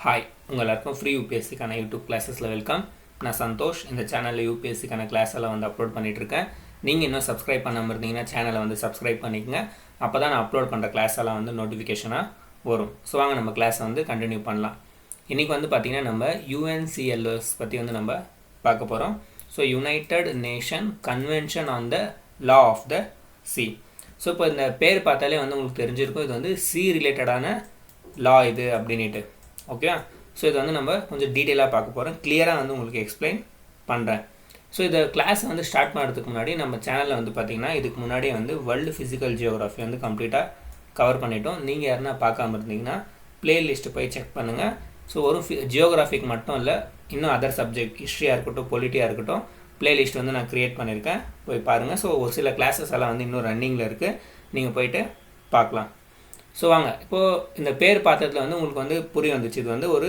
Hi, உங்கள் எல்லாருக்கும் free யூபிஎஸ்சிக்கான YouTube கிளாஸஸில் welcome. நான் சந்தோஷ். இந்த சேனலில் யூபிஎஸ்சிக்கான கிளாஸ் எல்லாம் வந்து அப்லோட் பண்ணிகிட்ருக்கேன். நீங்கள் இன்னும் சப்ஸ்கிரைப் பண்ணாமல் இருந்தீங்கன்னா சேனலை வந்து சப்ஸ்கிரைப் பண்ணிக்கங்க. அப்போ தான் நான் அப்லோட் பண்ணுற கிளாஸ் எல்லாம் வந்து நோட்டிஃபிகேஷனாக வரும். ஸோ வாங்க நம்ம கிளாஸை வந்து கண்டினியூ பண்ணலாம். இன்றைக்கி வந்து பார்த்திங்கன்னா நம்ம UNCLOS பற்றி வந்து நம்ம பார்க்க போகிறோம். So United nation convention on the law of the sea. So இப்போ இந்த பேர் பார்த்தாலே வந்து உங்களுக்கு தெரிஞ்சிருக்கும், இது வந்து சி ரிலேட்டடான லா இது அப்படின்ட்டு. ஓகே, ஸோ இதை வந்து நம்ம கொஞ்சம் டீட்டெயிலாக பார்க்க போகிறோம். கிளியராக வந்து உங்களுக்கு எக்ஸ்பிளைன் பண்ணுறேன். ஸோ இந்த கிளாஸ் வந்து ஸ்டார்ட் பண்ணுறதுக்கு முன்னாடி நம்ம சேனலில் வந்து பார்த்திங்கன்னா இதுக்கு முன்னாடி வந்து வேர்ல்டு ஃபிசிக்கல் ஜியோகிராஃபி வந்து கம்ப்ளீட்டாக கவர் பண்ணிட்டோம். நீங்கள் யாருன்னா பார்க்காம இருந்தீங்கன்னா ப்ளேலிஸ்ட்டு போய் செக் பண்ணுங்கள். ஸோ ஒரு ஜியோகிராஃபிக் மட்டும் இல்லை, இன்னும் அதர் சப்ஜெக்ட் ஹிஸ்ட்ரியாக இருக்கட்டும், பொலிட்டியாக இருக்கட்டும், ப்ளேலிஸ்ட் வந்து நான் க்ரியேட் பண்ணியிருக்கேன், போய் பாருங்கள். ஸோ ஒரு சில கிளாஸஸ் எல்லாம் வந்து இன்னும் ரன்னிங்கில் இருக்குது, நீங்கள் போயிட்டு பார்க்கலாம். ஸோ வாங்க, இப்போது இந்த பேர் பார்த்ததுல வந்து உங்களுக்கு வந்து புரிய வந்துச்சு, இது வந்து ஒரு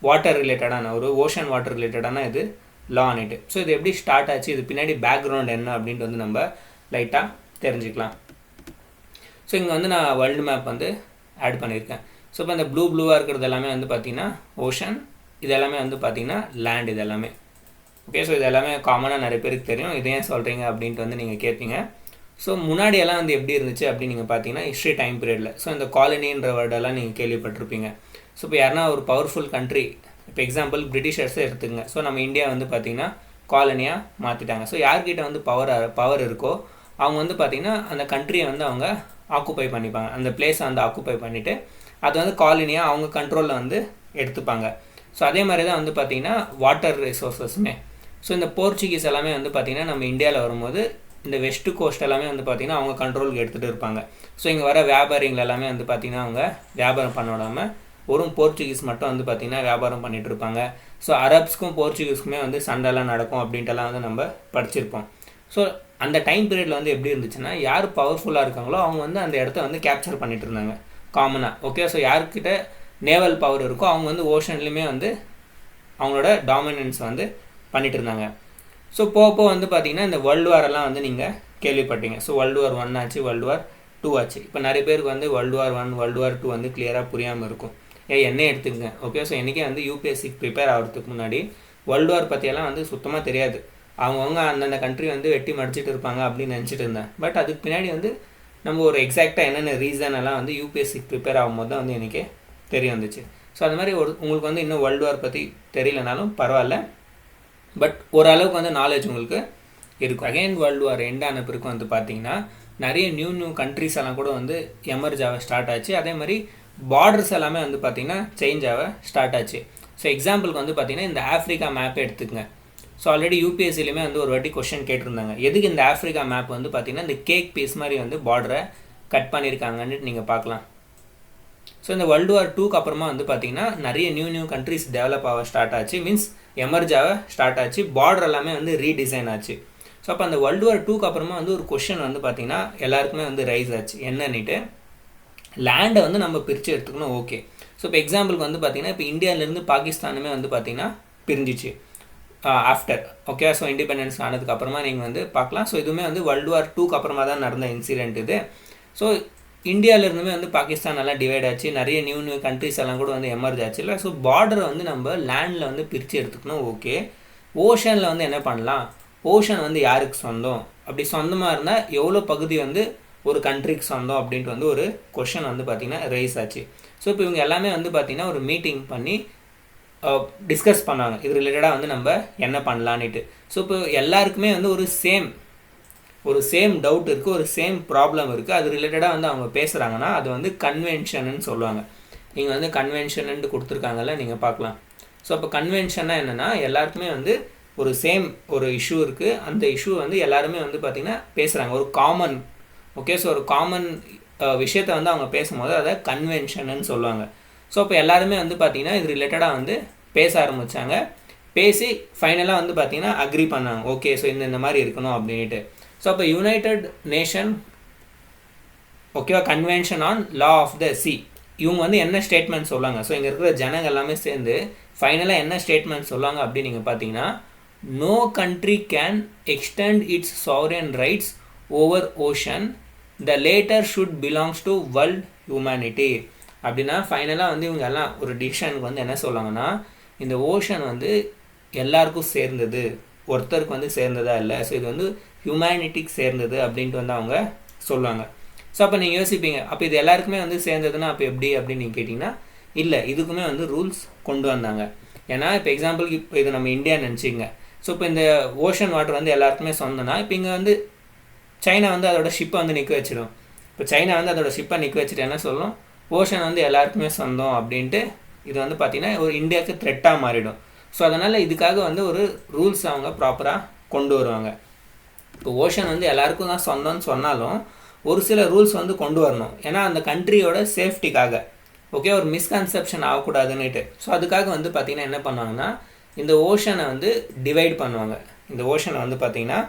வாட்டர் ரிலேட்டடான, ஒரு ஓஷன் வாட்டர் ரிலேட்டடான இது லான்ட்டு. ஸோ இது எப்படி ஸ்டார்ட் ஆச்சு, இது பின்னாடி பேக்ரவுண்ட் என்ன அப்படின்ட்டு வந்து நம்ம லைட்டாக தெரிஞ்சுக்கலாம். ஸோ இங்கே வந்து நான் வேர்ல்டு மேப் வந்து ஆட் பண்ணியிருக்கேன். ஸோ இப்போ இந்த ப்ளூவாக இருக்கிறது எல்லாமே வந்து பார்த்திங்கன்னா ஓஷன், இது எல்லாமே வந்து பார்த்திங்கன்னா லேண்ட், இது எல்லாமே. ஓகே, ஸோ இது எல்லாமே காமனாக நிறைய பேருக்கு தெரியும். இது ஏன் சொல்கிறீங்க அப்படின்ட்டு வந்து நீங்கள் கேட்பீங்க. ஸோ முன்னாடியெல்லாம் வந்து எப்படி இருந்துச்சு அப்படின்னு நீங்கள் பார்த்தீங்கன்னா ஹிஸ்ட்ரி டைம் பீரியடில், ஸோ இந்த காலனின்ற வேர்டெல்லாம் நீங்கள் கேள்விப்பட்டிருப்பீங்க. ஸோ இப்போ யாருன்னா ஒரு பவர்ஃபுல் கண்ட்ரி, இப்போ எக்ஸாம்பிள் பிரிட்டிஷர்ஸே எடுத்துங்க. ஸோ நம்ம இந்தியா வந்து பார்த்திங்கன்னா காலனியாக மாற்றிட்டாங்க. ஸோ யார்கிட்ட வந்து பவர் இருக்கோ அவங்க வந்து பார்த்திங்கன்னா அந்த கண்ட்ரியை வந்து அவங்க ஆக்குப்பை பண்ணிப்பாங்க, அந்த பிளேஸை வந்து ஆக்குப்பை பண்ணிவிட்டு அது வந்து காலனியாக அவங்க கண்ட்ரோலில் வந்து எடுத்துப்பாங்க. ஸோ அதே மாதிரி தான் வந்து பார்த்திங்கன்னா வாட்டர் ரிசோர்ஸஸுமே. ஸோ இந்த போர்ச்சுகீஸ் எல்லாமே வந்து பார்த்திங்கன்னா நம்ம இந்தியாவில் வரும்போது இந்த வெஸ்ட்டு கோஸ்ட் எல்லாமே வந்து பார்த்திங்கன்னா அவங்க கண்ட்ரோலுக்கு எடுத்துகிட்டு இருப்பாங்க. ஸோ இங்கே வர வியாபாரிகள் எல்லாமே வந்து பார்த்திங்கன்னா அவங்க வியாபாரம் பண்ண விடாமல் ஒரு போர்ச்சுகீஸ் மட்டும் வந்து பார்த்திங்கன்னா வியாபாரம் பண்ணிகிட்டு இருப்பாங்க. ஸோ அரப்ஸ்க்கும் போர்ச்சுகீஸ்க்குமே வந்து சண்டைலாம் நடக்கும் அப்படின்ட்டுலாம் வந்து நம்ம படிச்சிருப்போம். ஸோ அந்த டைம் பீரியடில் வந்து எப்படி இருந்துச்சுன்னா, யார் பவர்ஃபுல்லாக இருக்காங்களோ அவங்க வந்து அந்த இடத்த வந்து கேப்சர் பண்ணிகிட்டு இருந்தாங்க காமனாக. ஓகே, ஸோ யார்கிட்ட நேவல் பவர் இருக்கோ அவங்க வந்து ஓஷன்லேயுமே வந்து அவங்களோட டாமினன்ஸ் வந்து பண்ணிகிட்டு இருந்தாங்க. ஸோ போக வந்து பார்த்திங்கன்னா இந்த வேர்ல்டு வாரெல்லாம் வந்து நீங்கள் கேள்விப்பட்டீங்க. ஸோ வேர்ல்டு வார் 1 ஆச்சு, வேர்ல்டு வார் 2 ஆச்சு. இப்போ நிறைய பேருக்கு வந்து வேர்ல்டு வார் 1, வேர்ல்டு வார் 2 வந்து கிளியராக புரியாமல் இருக்கும். என்ன எடுத்துக்கங்க. ஓகே, ஸோ என்றைக்கே வந்து யூபிஎஸ்சிக்கு ப்ரிப்பேர் ஆகிறதுக்கு முன்னாடி வேர்ல்டு வார் பற்றியெல்லாம் வந்து சுத்தமாக தெரியாது. அவங்கவுங்க அந்தந்த கண்ட்ரி வந்து வெட்டி மடிச்சிட்டு இருப்பாங்க அப்படின்னு நினச்சிட்டு இருந்தேன். பட் அதுக்கு பின்னாடி வந்து நம்ம ஒரு எக்ஸாக்டாக என்னென்ன ரீசன் எல்லாம் வந்து யூபிஎஸ்சிக்கு ப்ரிப்பேர் ஆகும்போது தான் வந்து எனக்கே தெரிய வந்துச்சு. ஸோ அது மாதிரி உங்களுக்கு வந்து இன்னும் வேர்ல்டு வார் பற்றி தெரியலனாலும் பரவாயில்ல, பட் ஓரளவுக்கு வந்து நாலேஜ் உங்களுக்கு இருக்கும். அகைன் வேர்ல்டு வார் எண்ட் ஆன பிறகு வந்து பார்த்திங்கன்னா நிறைய நியூ கண்ட்ரிஸ் எல்லாம் கூட வந்து எமர்ஜ் ஆக ஸ்டார்ட் ஆச்சு. அதே மாதிரி பார்டர்ஸ் எல்லாமே வந்து பார்த்திங்கன்னா சேஞ்ச் ஆக ஸ்டார்ட் ஆச்சு. ஸோ எக்ஸாம்பிளுக்கு வந்து பார்த்திங்கன்னா இந்த ஆஃப்ரிக்கா மேப்பை எடுத்துக்கங்க. ஸோ ஆல்ரெடி யூபிஎஸ்சிலையுமே வந்து ஒரு வாட்டி கொஸ்டின் கேட்டிருந்தாங்க, எதுக்கு இந்த ஆஃப்ரிக்கா மேப் வந்து பார்த்திங்கன்னா இந்த கேக் பீஸ் மாதிரி வந்து பார்டரை கட் பண்ணியிருக்காங்கன்னு நீங்கள் பார்க்கலாம். ஸோ இந்த வேர்ல்டு வார் 2க்கு அப்புறமா வந்து பார்த்திங்கன்னா நிறைய நியூ கண்ட்ரிஸ் டெவலப் ஆக ஸ்டார்ட் ஆச்சு, மீன்ஸ் எமர்ஜ் ஆக ஸ்டார்ட் ஆச்சு. பார்டர் எல்லாமே வந்து ரீடிசைன் ஆச்சு. ஸோ அப்போ அந்த வேர்ல்டு வார் 2க்கு அப்புறமா வந்து ஒரு கொஷின் வந்து பார்த்திங்கன்னா எல்லாருக்குமே வந்து ரைஸ் ஆச்சு. என்னன்னுட்டு, லேண்டை வந்து நம்ம பிரித்து எடுத்துக்கணும். ஓகே, ஸோ இப்போ எக்ஸாம்பிளுக்கு வந்து பார்த்திங்கன்னா இப்போ இந்தியாவிலேருந்து பாகிஸ்தானுமே வந்து பார்த்திங்கன்னா பிரிஞ்சிச்சு ஆஃப்டர். ஓகே, ஸோ இண்டிபெண்டன்ஸ் ஆனதுக்கு அப்புறமா நீங்கள் வந்து பார்க்கலாம். ஸோ இதுவுமே வந்து வேர்ல்டு வார் 2க்கு அப்புறமா தான் நடந்த இன்சிடென்ட் இது. ஸோ இந்தியாவிலேருந்துமே வந்து பாகிஸ்தான் எல்லாம் டிவைட் ஆச்சு, நிறைய நியூ கண்ட்ரிஸ் எல்லாம் கூட வந்து எமர்ஜ் ஆச்சு இல்லை. ஸோ பார்டரை வந்து நம்ம லேண்டில் வந்து பிரித்து எடுத்துக்கணும். ஓகே, ஓஷனில் வந்து என்ன பண்ணலாம், ஓஷன் வந்து யாருக்கு சொந்தம், அப்படி சொந்தமாக இருந்தால் எவ்வளோ பகுதி வந்து ஒரு கண்ட்ரிக்கு சொந்தம் அப்படின்ட்டு வந்து ஒரு கொஷன் வந்து பார்த்திங்கன்னா ரைஸ் ஆச்சு. ஸோ இப்போ இவங்க எல்லாமே வந்து பார்த்திங்கன்னா ஒரு மீட்டிங் பண்ணி டிஸ்கஸ் பண்ணாங்க, இது ரிலேட்டடாக வந்து நம்ம என்ன பண்ணலான்ட்டு. ஸோ இப்போ எல்லாருக்குமே வந்து ஒரு சேம் டவுட் இருக்குது, ஒரு சேம் ப்ராப்ளம் இருக்குது. அது ரிலேட்டடாக வந்து அவங்க பேசுகிறாங்கன்னா அது வந்து கன்வென்ஷன்னு சொல்லுவாங்க. நீங்கள் வந்து கன்வென்ஷன்ட்டு கொடுத்துருக்காங்கல்ல, நீங்கள் பார்க்கலாம். ஸோ அப்போ கன்வென்ஷனாக என்னென்னா, எல்லாருக்குமே வந்து ஒரு இஷ்யூ இருக்குது, அந்த இஷ்யூ வந்து எல்லாருமே வந்து பார்த்திங்கன்னா பேசுகிறாங்க, ஒரு காமன். ஓகே, ஸோ ஒரு காமன் விஷயத்தை வந்து அவங்க பேசும்போது அதை கன்வென்ஷன்னு சொல்லுவாங்க. ஸோ அப்போ எல்லாருமே வந்து பார்த்திங்கன்னா இது ரிலேட்டடாக வந்து பேச ஆரம்பித்தாங்க. பேசி ஃபைனலாக வந்து பார்த்திங்கன்னா அக்ரி பண்ணாங்க. ஓகே, ஸோ இந்த மாதிரி இருக்கணும் அப்படின்ட்டு. ஸோ அப்போ யுனைடெட் நேஷன் ஓகேவா convention on law of the sea, இவங்க வந்து என்ன ஸ்டேட்மெண்ட் சொல்லுவாங்க. ஸோ இங்கே இருக்கிற ஜனங்கள் எல்லாமே சேர்ந்து ஃபைனலாக என்ன ஸ்டேட்மெண்ட் சொல்லுவாங்க அப்படின்னு நீங்கள் பார்த்தீங்கன்னா, no country can extend its sovereign rights over ocean, the latter should belongs to world humanity. அப்படின்னா ஃபைனலாக வந்து இவங்க எல்லாம் ஒரு டிசிஷனுக்கு வந்து என்ன சொல்லுவாங்கன்னா, இந்த ஓஷன் வந்து எல்லாருக்கும் சேர்ந்தது, ஒருத்தருக்கு வந்து சேர்ந்ததா இல்லை, ஸோ இது வந்து ஹியூமனிட்டிக்கு சேர்ந்தது அப்படின்ட்டு வந்து அவங்க சொல்லுவாங்க. ஸோ அப்போ நீங்கள் யோசிப்பீங்க, அப்போ இது எல்லாருக்குமே வந்து சேர்ந்ததுன்னா அப்போ எப்படி அப்படின்னு நீங்கள் கேட்டிங்கன்னா, இல்லை, இதுக்குமே வந்து ரூல்ஸ் கொண்டு வந்தாங்க. ஏன்னா இப்போ எக்ஸாம்பிளுக்கு இப்போ இது நம்ம இந்தியா நினச்சிங்க. ஸோ இப்போ இந்த ஓஷன் வாட்டர் வந்து எல்லாருக்குமே சொந்தம்னா, இப்போ இங்கே வந்து சைனா வந்து அதோட ஷிப்பை வந்து நிற்க வச்சிடும். இப்போ சைனா வந்து அதோட ஷிப்பை நிற்க வச்சுட்டு என்ன சொல்லும், ஓஷன் வந்து எல்லாருக்குமே சொந்தம் அப்படின்ட்டு இது வந்து பார்த்திங்கன்னா ஒரு இந்தியாவுக்கு த்ரெட்டாக மாறிடும். ஸோ அதனால் இதுக்காக வந்து ஒரு ரூல்ஸ் அவங்க ப்ராப்பராக கொண்டு வருவாங்க. இப்போ ஓஷன் வந்து எல்லாருக்கும் தான் சொந்தம்னு சொன்னாலும் ஒரு சில ரூல்ஸ் வந்து கொண்டு வரணும். ஏன்னா அந்த கண்ட்ரியோட சேஃப்டிக்காக, ஓகே, ஒரு மிஸ்கன்செப்ஷன் ஆகக்கூடாதுன்னுட்டு. ஸோ அதுக்காக வந்து பார்த்திங்கன்னா என்ன பண்ணுவாங்கன்னா, இந்த ஓஷனை வந்து டிவைட் பண்ணுவாங்க. இந்த ஓஷனை வந்து பார்த்திங்கன்னா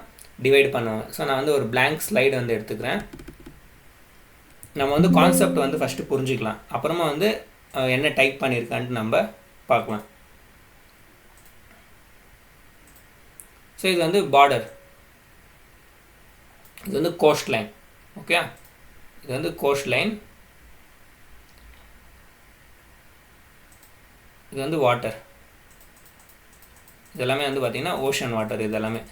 டிவைட் பண்ணுவாங்க. ஸோ நான் வந்து ஒரு பிளாங்க் ஸ்லைடு வந்து எடுத்துக்கிறேன். நம்ம வந்து கான்செப்ட் வந்து ஃபஸ்ட்டு புரிஞ்சுக்கலாம், அப்புறமா வந்து என்ன டைப் பண்ணியிருக்கான்ட்டு நம்ம பார்க்கலாம். ஸோ இது வந்து பார்டர், இது வந்து கோஸ்ட் லைன். ஓகே, இது வந்து கோஸ்ட் லைன், இது வந்து வாட்டர், இதெல்லாமே வந்து பார்த்திங்கன்னா ஓஷன் வாட்டர் இதெல்லாமே.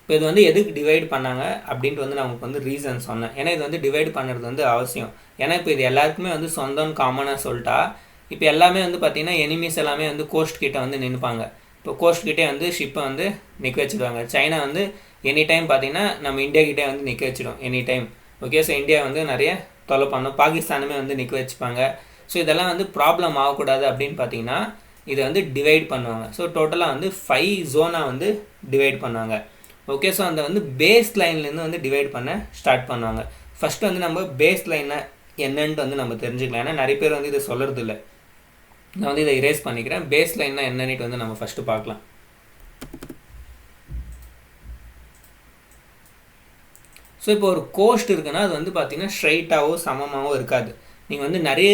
இப்போ இது வந்து எதுக்கு டிவைட் பண்ணாங்க அப்படின்ட்டு வந்து நமக்கு வந்து ரீசன் சொன்னேன். ஏன்னா இது வந்து டிவைட் பண்ணுறது வந்து அவசியம். ஏன்னா இப்போ இது எல்லாருக்குமே வந்து சொந்தம்னு காமனாக சொல்லிட்டா, இப்போ எல்லாமே வந்து பார்த்திங்கன்னா எனிமீஸ் எல்லாமே வந்து கோஸ்ட் கிட்டே வந்து நின்றுப்பாங்க. இப்போ கோஸ்ட் கிட்டே வந்து ஷிப்பை வந்து நிற்க வச்சுடுவாங்க. சைனா வந்து எனி டைம் பார்த்திங்கன்னா நம்ம இந்தியா கிட்டே வந்து நிற்க வச்சிடும் any time. Okay, so India வந்து நிறைய தொலை பண்ணும், பாகிஸ்தானுமே வந்து நிற்க வச்சுப்பாங்க. ஸோ இதெல்லாம் வந்து ப்ராப்ளம் ஆகக்கூடாது அப்படின்னு பார்த்திங்கன்னா இதை வந்து டிவைட் பண்ணுவாங்க. ஸோ டோட்டலாக வந்து 5 ஜோனாக வந்து டிவைட் பண்ணுவாங்க. ஓகே, ஸோ அந்த வந்து பேஸ் லைன்லேருந்து வந்து டிவைட் பண்ண ஸ்டார்ட் பண்ணுவாங்க. ஃபஸ்ட்டு வந்து நம்ம பேஸ் லைனை என்னன்ட்டு வந்து நம்ம தெரிஞ்சுக்கலாம். ஏன்னா நிறைய பேர் வந்து இதை சொல்கிறது இல்லை. நான் வந்து இதை இரேஸ் பண்ணிக்கிறேன். பேஸ் லைன்னா என்னன்னுட்டு வந்து நம்ம ஃபஸ்ட்டு பார்க்கலாம். ஸோ இப்போ ஒரு கோஸ்ட் இருக்குன்னா அது வந்து பார்த்திங்கன்னா ஸ்ட்ரைட்டாகவோ சமமாகவோ இருக்காது. நீங்கள் வந்து நிறைய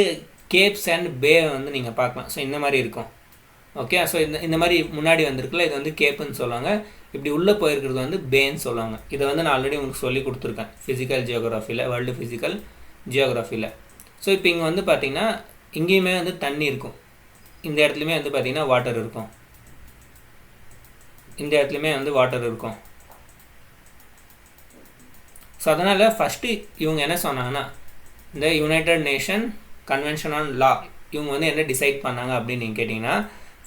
கேப்ஸ் அண்ட் பே வந்து நீங்கள் பார்க்கலாம். ஸோ இந்த மாதிரி இருக்கும். ஓகே, ஸோ இந்த மாதிரி முன்னாடி வந்திருக்குல்ல, இது வந்து கேப்புன்னு சொல்லுவாங்க. இப்படி உள்ளே போயிருக்கிறது வந்து பேன்னு சொல்லுவாங்க. இதை வந்து நான் ஆல்ரெடி உங்களுக்கு சொல்லி கொடுத்துருக்கேன் ஃபிசிக்கல் ஜியோகிராஃபியில், வேர்ல்டு ஃபிசிக்கல் ஜியோகிராஃபியில். ஸோ இப்போ இங்கே வந்து பார்த்திங்கன்னா இங்கேயுமே வந்து தண்ணி இருக்கும், இந்த இடத்துலையுமே வந்து பார்த்திங்கன்னா வாட்டர் இருக்கும், இந்த இடத்துலையுமே வந்து வாட்டர் இருக்கும். ஸோ அதனால் ஃபஸ்ட்டு இவங்க என்ன சொன்னாங்கன்னா, இந்த யுனைடெட் நேஷன் கன்வென்ஷன் ஆன் லா இவங்க வந்து என்ன டிசைட் பண்ணாங்க அப்படின்னு நீங்கள் கேட்டிங்கன்னா,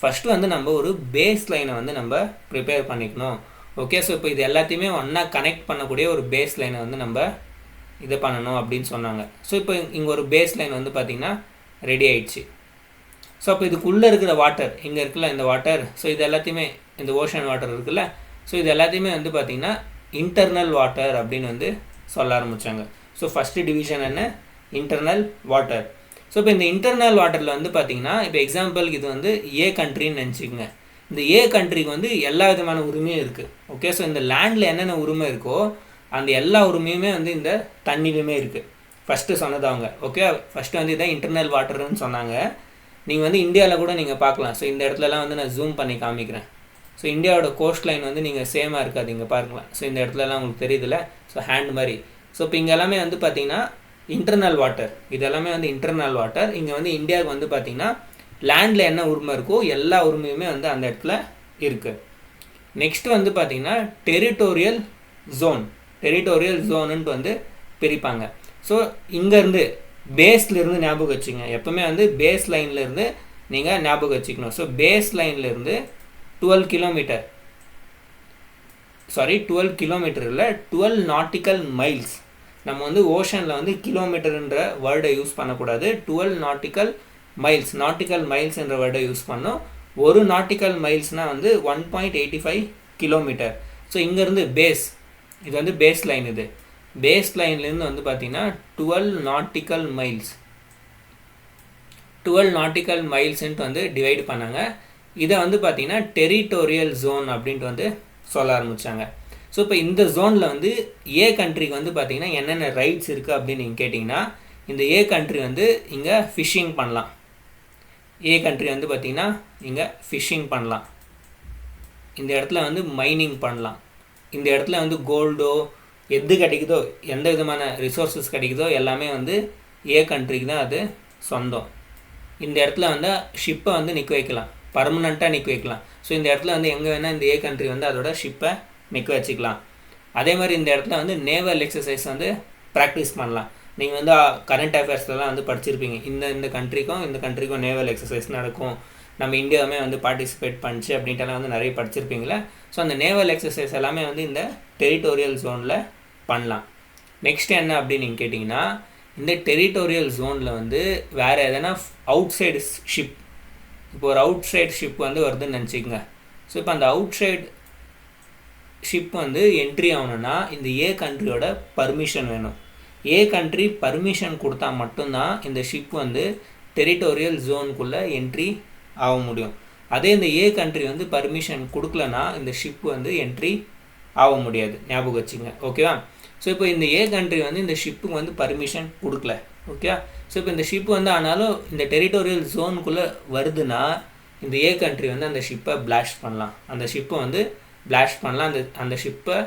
ஃபஸ்ட்டு வந்து நம்ம ஒரு பேஸ் லைனை வந்து நம்ம ப்ரிப்பேர் பண்ணிக்கணும். ஓகே, ஸோ இப்போ இது எல்லாத்தையுமே ஒன்றா கனெக்ட் பண்ணக்கூடிய ஒரு பேஸ் லைனை வந்து நம்ம இதை பண்ணணும் அப்படின்னு சொன்னாங்க. ஸோ இப்போ இங்கே ஒரு பேஸ் லைன் வந்து பார்த்திங்கன்னா ரெடி ஆயிடுச்சு. ஸோ அப்போ இதுக்குள்ளே இருக்கிற வாட்டர் இங்கே இருக்குல்ல, இந்த வாட்டர், ஸோ இது எல்லாத்தையுமே இந்த ஓஷன் வாட்டர் இருக்குல்ல, ஸோ இது எல்லாத்தையுமே வந்து பார்த்திங்கன்னா இன்டர்னல் வாட்டர் அப்படின்னு வந்து சொல்ல ஆரம்பித்தாங்க. ஸோ ஃபஸ்ட்டு டிவிஷன் என்ன, இன்டர்னல் வாட்டர். ஸோ இப்போ இந்த இன்டர்னல் வாட்டரில் வந்து பார்த்திங்கன்னா இப்போ எக்ஸாம்பிளுக்கு இது வந்து ஏ கண்ட்ரின்னு நினச்சிக்கோங்க. இந்த ஏ கண்ட்ரிக்கு வந்து எல்லா விதமான உரிமையும் இருக்குது. ஓகே, ஸோ இந்த லேண்டில் என்னென்ன உரிமை இருக்கோ அந்த எல்லா உரிமையுமே வந்து இந்த தண்ணிலையுமே இருக்குது. ஃபஸ்ட்டு சொன்னது அவங்க. ஓகே, ஃபஸ்ட்டு வந்து இதான் இன்டர்னல் வாட்டர்னு சொன்னாங்க. நீங்கள் வந்து இந்தியாவில் கூட நீங்கள் பார்க்கலாம். ஸோ இந்த இடத்துலலாம் வந்து நான் ஜூம் பண்ணி காமிக்கிறேன். ஸோ இந்தியாவோட கோஸ்ட் லைன் வந்து நீங்கள் சேமாக இருக்காது, இங்கே பார்க்கலாம். ஸோ இந்த இடத்துலலாம் உங்களுக்கு தெரியுதுல்ல, ஸோ ஹேண்ட் மாதிரி. ஸோ இப்போ இங்கே எல்லாமே வந்து பார்த்திங்கன்னா இன்டர்னல் வாட்டர், இது எல்லாமே வந்து இன்டர்னல் வாட்டர். இங்கே வந்து இந்தியாவுக்கு வந்து பார்த்திங்கன்னா லேண்டில் என்ன உரிமை இருக்கோ எல்லா உரிமையுமே வந்து அந்த இடத்துல இருக்குது. நெக்ஸ்ட் வந்து பார்த்திங்கன்னா டெரிட்டோரியல் ஜோன், டெரிட்டோரியல் ஜோனுன்ட்டு வந்து பிரிப்பாங்க. ஸோ இங்கேருந்து பேஸ்லேருந்து ஞாபகம் வச்சுங்க, எப்போவுமே வந்து பேஸ் லைன்லேருந்து நீங்கள் ஞாபகம் வச்சுக்கணும். ஸோ பேஸ் லைன்லேருந்து 12 கிலோமீட்டர், சாரி 12 கிலோமீட்டர் இல்லை, 12 நாட்டிக்கல் மைல்ஸ். நம்ம வந்து ஓஷனில் வந்து கிலோமீட்டருன்ற வேர்டை யூஸ் பண்ணக்கூடாது, 12 நாட்டிக்கல் மைல்ஸ், நாட்டிக்கல் மைல்ஸ் என்ற வேர்டை யூஸ் பண்ணோம். ஒரு நாட்டிக்கல் மைல்ஸ்னால் வந்து 1.85 கிலோமீட்டர். ஸோ இங்கேருந்து பேஸ், இது வந்து பேஸ் லைன், இது பேஸ் லைன்லேருந்து வந்து பார்த்திங்கன்னா 12 நாட்டிக்கல் மைல்ஸ், 12 நாட்டிக்கல் மைல்ஸ்ன்ட்டு வந்து டிவைட் பண்ணாங்க. இதை வந்து பார்த்திங்கன்னா டெரிட்டோரியல் ஜோன் அப்படின்ட்டு வந்து சொல்ல ஆரம்பித்தாங்க. ஸோ இப்போ இந்த ஜோனில் வந்து ஏ கண்ட்ரிக்கு வந்து பார்த்திங்கன்னா என்னென்ன ரைட்ஸ் இருக்குது அப்படின்னு நீங்கள் கேட்டிங்கன்னா, இந்த ஏ கண்ட்ரி வந்து இங்கே ஃபிஷ்ஷிங் பண்ணலாம். ஏ கண்ட்ரி வந்து பார்த்திங்கன்னா இங்கே ஃபிஷ்ஷிங் பண்ணலாம், இந்த இடத்துல வந்து மைனிங் பண்ணலாம், இந்த இடத்துல வந்து கோல்டோ எது கிடைக்குதோ எந்த விதமான ரிசோர்ஸஸ் கிடைக்குதோ எல்லாமே வந்து ஏ கண்ட்ரிக்கு தான் அது சொந்தம். இந்த இடத்துல வந்து ஷிப்பை வந்து நிற்க வைக்கலாம், பர்மனெண்ட்டாக நிற்க வைக்கலாம். ஸோ இந்த இடத்துல வந்து எங்கே வேணால் இந்த ஏ கண்ட்ரி வந்து அதோட ஷிப்பை நிற்க வச்சுக்கலாம். அதே மாதிரி இந்த இடத்துல வந்து நேவல் எக்ஸசைஸ் வந்து ப்ராக்டிஸ் பண்ணலாம். நீங்கள் வந்து கரண்ட் அஃபேர்ஸ்லாம் வந்து படிச்சிருப்பீங்க, இந்த கண்ட்ரிக்கும் நேவல் எக்ஸசைஸ் நடக்கும், நம்ம இந்தியாவுமே வந்து பார்ட்டிசிபேட் பண்ணிச்சு அப்படின்ட்டுலாம் வந்து நிறைய படிச்சிருப்பீங்களே. ஸோ அந்த நேவல் எக்ஸசைஸ் எல்லாமே வந்து இந்த டெரிட்டோரியல் ஜோனில் பண்ணலாம். நெக்ஸ்ட் என்ன அப்படின்னு நீங்கள் கேட்டிங்கன்னா, இந்த டெரிட்டோரியல் ஜோனில் வந்து வேறு எதனா அவுட் சைடு ஷிப், இப்போ ஒரு அவுட் சைடு ஷிப் வந்து வருதுன்னு நினச்சிக்கோங்க. ஸோ இப்போ அந்த அவுட் சைடு ஷிப் வந்து என்ட்ரி ஆகணுன்னா இந்த ஏ கண்ட்ரியோட பர்மிஷன் வேணும். ஏ கண்ட்ரி பர்மிஷன் கொடுத்தா மட்டும்தான் இந்த ஷிப் வந்து டெரிட்டோரியல் ஜோனுக்குள்ளே என்ட்ரி ஆக முடியும். அதே இந்த ஏ கண்ட்ரி வந்து பர்மிஷன் கொடுக்கலனா இந்த ஷிப் வந்து என்ட்ரி ஆக முடியாது, ஞாபகம் வச்சுங்க. ஓகேவா? ஸோ இப்போ இந்த ஏ கண்ட்ரி வந்து இந்த ஷிப்புக்கு வந்து பர்மிஷன் கொடுக்கல. ஓகேவா? ஸோ இப்போ இந்த ஷிப் வந்து ஆனாலும் இந்த டெரிட்டோரியல் ஜோனுக்குள்ளே வருதுன்னா இந்த ஏ கண்ட்ரி வந்து அந்த ஷிப்பை பிளாஸ்ட் பண்ணலாம், அந்த ஷிப்பை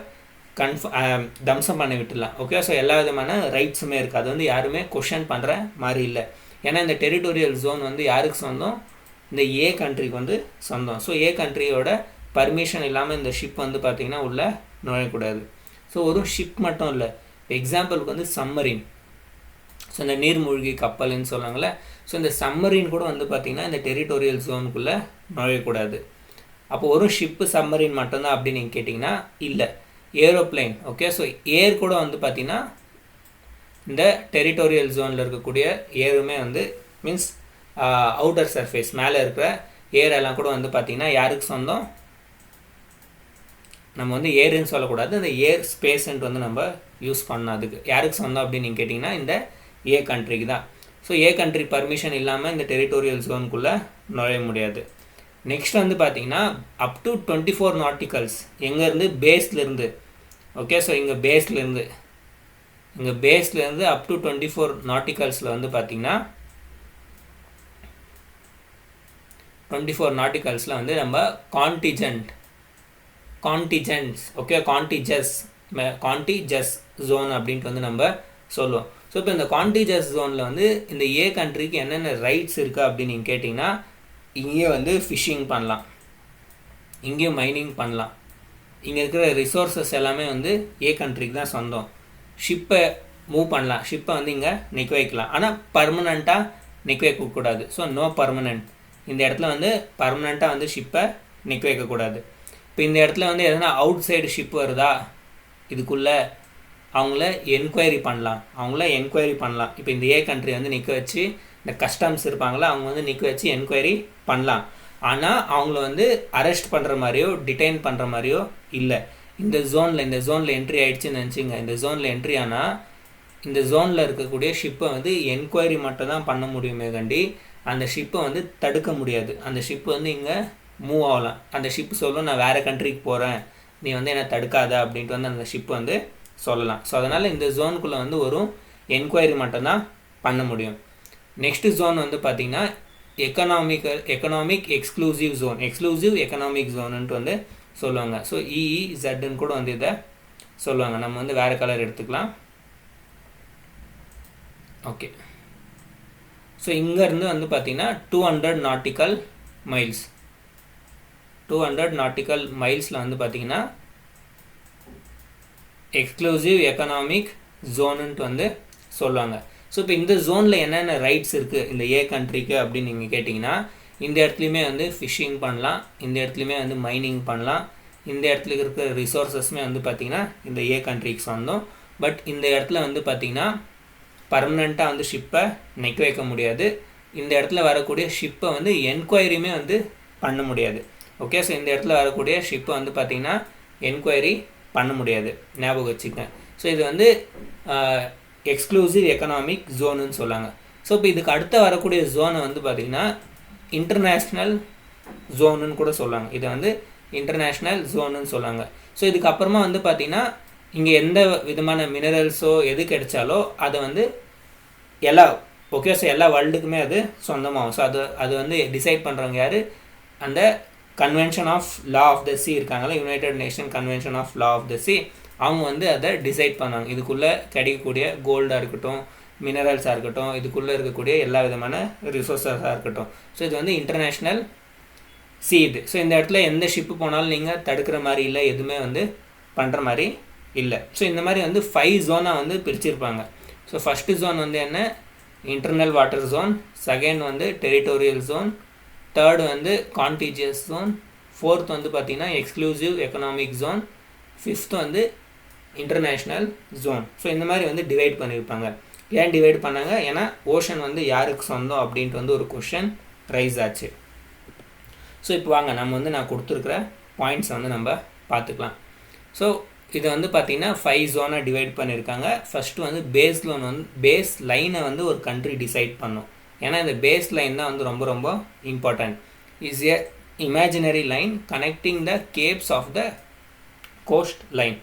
தம்சம் பண்ணி விட்டுடலாம். ஓகே? ஸோ எல்லா விதமான ரைட்ஸுமே இருக்குது, அது வந்து யாருமே கொஷன் பண்ணுற மாதிரி இல்லை. ஏன்னா இந்த டெரிட்டோரியல் ஜோன் வந்து யாருக்கு சொந்தம்? இந்த ஏ கண்ட்ரிக்கு வந்து சொந்தம். ஸோ ஏ கண்ட்ரியோட பர்மிஷன் இல்லாமல் இந்த ஷிப் வந்து பார்த்திங்கன்னா உள்ளே நுழையக்கூடாது. ஸோ ஒரு ஷிப் மட்டும் இல்லை, எக்ஸாம்பிளுக்கு வந்து சம்மரின், ஸோ இந்த நீர்மூழ்கி கப்பல்னு சொல்லுவாங்கள்ல, ஸோ இந்த சம்மரின் கூட வந்து பார்த்திங்கன்னா இந்த டெரிட்டோரியல் ஜோனுக்குள்ளே நுழையக்கூடாது. அப்போ ஒரு ஷிப்பு சம்மரின் மட்டும்தான் அப்படின்னு நீங்கள் கேட்டிங்கன்னா இல்லை, ஏரோப்ளைன். ஓகே? ஸோ ஏர் கூட வந்து பார்த்திங்கன்னா இந்த டெரிட்டோரியல் ஜோனில் இருக்கக்கூடிய ஏருமே வந்து மீன்ஸ் அவுட்டர் சர்ஃபேஸ் மேலே இருக்கிற ஏர் எல்லாம் கூட வந்து பார்த்திங்கன்னா யாருக்கு சொந்தம்? நம்ம வந்து ஏருன்னு சொல்லக்கூடாது, இந்த ஏர் ஸ்பேஸ்ன்ட்டு வந்து நம்ம யூஸ் பண்ணோம். அதுக்கு யாருக்கு சொந்தம் அப்படின்னு நீங்கள் கேட்டிங்கன்னா இந்த ஏ கண்ட்ரிக்கு தான். ஸோ ஏ கண்ட்ரி பர்மிஷன் இல்லாமல் இந்த டெரிட்டோரியல் ஜோனுக்குள்ளே நுழைய முடியாது. நெக்ஸ்ட் வந்து பார்த்திங்கன்னா அப் டு 24 நாட்டிக்கல்ஸ் எங்கேருந்து பேஸ்லேருந்து. ஓகே? ஸோ இங்கே பேஸ்லேருந்து அப் டு 24 நாட்டிக்கல்ஸில் வந்து பார்த்திங்கன்னா 24 நாட்டிக்கல்ஸில் வந்து நம்ம கான்டிஜென்ட்ஸ் ஓகே கான்டிஜஸ் ஜோன் அப்படின்ட்டு வந்து நம்ம சொல்லுவோம். ஸோ இப்போ இந்த கான்டிஜஸ் ஜோனில் வந்து இந்த ஏ கண்ட்ரிக்கு என்னென்ன ரைட்ஸ் இருக்குது அப்படின்னு நீங்கள் கேட்டிங்கன்னா, இங்கே வந்து ஃபிஷ்ஷிங் பண்ணலாம், இங்கேயும் மைனிங் பண்ணலாம், இங்கே இருக்கிற ரிசோர்ஸஸ் எல்லாமே வந்து ஏ கண்ட்ரிக்கு தான் சொந்தம். ஷிப்பை மூவ் பண்ணலாம், ஷிப்பை வந்து இங்கே நிற்க வைக்கலாம், ஆனால் பர்மனெண்ட்டாக நிற்க வைக்கக்கூடாது. ஸோ நோ பர்மனெண்ட், இந்த இடத்துல வந்து பர்மனெண்ட்டாக வந்து ஷிப்பை நிற்க வைக்கக்கூடாது. இப்போ இந்த இடத்துல வந்து எதனா அவுட் சைடு ஷிப் வருதா, இதுக்குள்ளே அவங்கள என்கொயரி பண்ணலாம். இப்போ இந்த ஏ கண்ட்ரி வந்து நிற்க வச்சு இந்த கஸ்டம்ஸ் இருப்பாங்களா, அவங்க வந்து நிற்க வச்சு என்கொயரி பண்ணலாம். ஆனால் அவங்கள வந்து அரெஸ்ட் பண்ணுற மாதிரியோ டிடைன் பண்ணுற மாதிரியோ இல்லை. இந்த ஜோனில் என்ட்ரி ஆகிடுச்சுன்னு நினச்சிங்க, இந்த ஜோனில் என்ட்ரி ஆனால் இந்த ஜோனில் இருக்கக்கூடிய ஷிப்பை வந்து என்கொயரி மட்டும் தான் பண்ண முடியுமே கண்டி அந்த ஷிப்பை வந்து தடுக்க முடியாது. அந்த ஷிப்பு வந்து இங்கே மூவ் ஆகலாம், அந்த ஷிப்பு சொல்லும் நான் வேறு கண்ட்ரிக்கு போகிறேன், நீ வந்து என்னை தடுக்காத அப்படின்ட்டு வந்து அந்த ஷிப்பு வந்து சொல்லலாம். ஸோ அதனால் இந்த ஜோனுக்குள்ளே வந்து ஒரு என்கொயரி மட்டும்தான் பண்ண முடியும். நெக்ஸ்ட்டு ஜோன் வந்து பார்த்திங்கன்னா எக்கனாமிக் எக்ஸ்க்ளூசிவ் எக்கனாமிக் ஜோனுன்ட்டு வந்து சொல்லுவாங்க. ஸோ இஇZன்னு கூட வந்து இதை சொல்லுவாங்க. நம்ம வந்து வேறு கலர் எடுத்துக்கலாம். ஓகே? ஸோ இங்கேருந்து வந்து பார்த்திங்கன்னா 200 நாட்டிக்கல் மைல்ஸில் வந்து பார்த்திங்கன்னா எக்ஸ்க்ளூசிவ் எக்கனாமிக் ஜோனுன்ட்டு வந்து சொல்லுவாங்க. ஸோ இப்போ இந்த ஜோனில் என்னென்ன ரைட்ஸ் இருக்குது இந்த ஏ கண்ட்ரிக்கு அப்படின்னு நீங்கள் கேட்டிங்கன்னா, இந்த இடத்துலையுமே வந்து ஃபிஷ்ஷிங் பண்ணலாம், இந்த இடத்துலையுமே வந்து மைனிங் பண்ணலாம், இந்த இடத்துல இருக்கிற ரிசோர்ஸஸ்மே வந்து பார்த்திங்கன்னா இந்த ஏ கண்ட்ரிக்கு சொந்தம். பட் இந்த இடத்துல வந்து பார்த்திங்கன்னா பர்மனெண்ட்டாக வந்து ஷிப்பை நிற்க வைக்க முடியாது. இந்த இடத்துல வரக்கூடிய ஷிப்பை வந்து என்கொயரியுமே வந்து பண்ண முடியாது. ஓகே? ஸோ இந்த இடத்துல வரக்கூடிய ஷிப்பை வந்து பார்த்திங்கன்னா என்கொயரி பண்ண முடியாது, ஞாபகம் வச்சுக்கங்க. ஸோ இது வந்து எக்ஸ்க்ளூசிவ் எக்கனாமிக் ஜோனுன்னு சொல்லாங்க. ஸோ இப்போ இதுக்கு அடுத்த வரக்கூடிய ஜோனை வந்து பார்த்திங்கன்னா இன்டர்நேஷ்னல் ஜோனுன்னு கூட சொல்லுவாங்க. இதை வந்து இன்டர்நேஷ்னல் ஜோனுன்னு சொல்லுவாங்க. ஸோ இதுக்கப்புறமா வந்து பார்த்திங்கன்னா இங்கே எந்த விதமான மினரல்ஸோ எது கிடைச்சாலோ அதை வந்து எல்லா எல்லா வேர்ல்டுக்குமே அது சொந்தமாகும். ஸோ அது வந்து டிசைட் பண்ணுறவங்க யார்? அந்த convention of law of the sea இருக்காங்களா, United nation convention of law of the sea, அவங்க வந்து அதை டிசைட் பண்ணாங்க. இதுக்குள்ளே கிடைக்கக்கூடிய கோல்டாக இருக்கட்டும், மினரல்ஸாக இருக்கட்டும், இதுக்குள்ளே இருக்கக்கூடிய எல்லா விதமான ரிசோர்ஸஸாக இருக்கட்டும். ஸோ இது வந்து இன்டர்நேஷ்னல் இது. ஸோ இந்த இடத்துல எந்த ஷிப்பு போனாலும் நீங்கள் தடுக்கிற மாதிரி இல்லை, எதுவுமே வந்து பண்ணுற மாதிரி இல்லை. ஸோ இந்த மாதிரி வந்து 5 ஜோனாக வந்து பிரிச்சிருப்பாங்க. ஸோ ஃபஸ்ட்டு ஜோன் வந்து என்ன, இன்டர்னல் வாட்டர் ஜோன், செகண்ட் வந்து டெரிட்டோரியல் ஜோன், தேர்டு வந்து கான்டிஜியஸ் ஜோன், ஃபோர்த் வந்து பார்த்திங்கன்னா எக்ஸ்க்ளூசிவ் எக்கனாமிக் ஜோன், ஃபிஃப்த் வந்து இன்டர்நேஷ்னல் ஜோன். ஸோ இந்த மாதிரி வந்து டிவைட் பண்ணியிருப்பாங்க. ஏன் டிவைட் பண்ணாங்க, ஏன்னா ஓஷன் வந்து யாருக்கு சொந்தம் அப்படின்ட்டு வந்து ஒரு கொஷன் ரைஸ் ஆச்சு. ஸோ இப்போ வாங்க நம்ம வந்து நான் கொடுத்துருக்குற பாயிண்ட்ஸை வந்து நம்ம பார்த்துக்கலாம். ஸோ இதை வந்து பார்த்திங்கன்னா 5 ஜோனாக டிவைட் பண்ணியிருக்காங்க. ஃபஸ்ட்டு வந்து பேஸ் லைனை வந்து ஒரு கண்ட்ரி டிசைட் பண்ணும். ஏன்னா இந்த பேஸ் லைன் தான் வந்து ரொம்ப ரொம்ப important. Is a imaginary line connecting the caps of the coast line.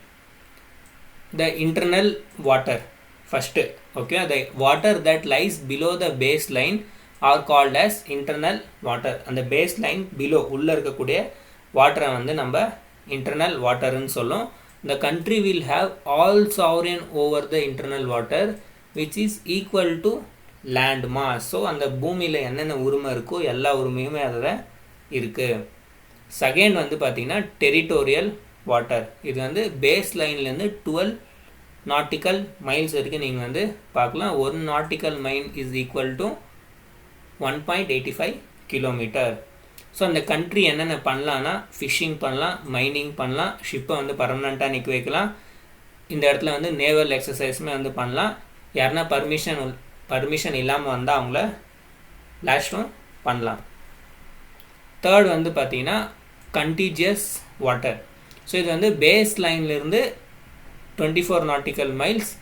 The internal water first, okay, the water that lies below the base line are called as internal water. அந்த base line below உள்ளே இருக்கக்கூடிய வாட்டரை வந்து நம்ம internal வாட்டர்னு சொல்லும். The country will have all sovereign over the internal water which is equal to land mass. So அந்த பூமியில் என்னென்ன உரிமை இருக்கோ எல்லா உரிமையுமே அதில் இருக்குது. செகண்ட் வந்து பார்த்திங்கன்னா டெரிட்டோரியல் வாட்டர். இது வந்து பேஸ் லைன்லேருந்து 12 நாட்டிக்கல் மைல்ஸ் வரைக்கும் நீங்கள் வந்து பார்க்கலாம். 1 nautical mile is equal to 1.85 kilometre. So அந்த கண்ட்ரி என்னென்ன பண்ணலான்னா ஃபிஷ்ஷிங் பண்ணலாம், மைனிங் பண்ணலாம், ஷிப்பை வந்து பர்மனெண்ட்டாக நிற்க வைக்கலாம். இந்த இடத்துல வந்து நேவல் எக்ஸசைஸுமே வந்து பண்ணலாம். யாருன்னா பர்மிஷன் இல்லாமல் வந்தால் அவங்கள லாஸ்ட்டும் பண்ணலாம். தேர்ட் வந்து பார்த்திங்கன்னா கண்டிஜியஸ் வாட்டர். ஸோ இது வந்து பேஸ் லைன்லேருந்து 24 நாட்டிக்கல் மைல்ஸ்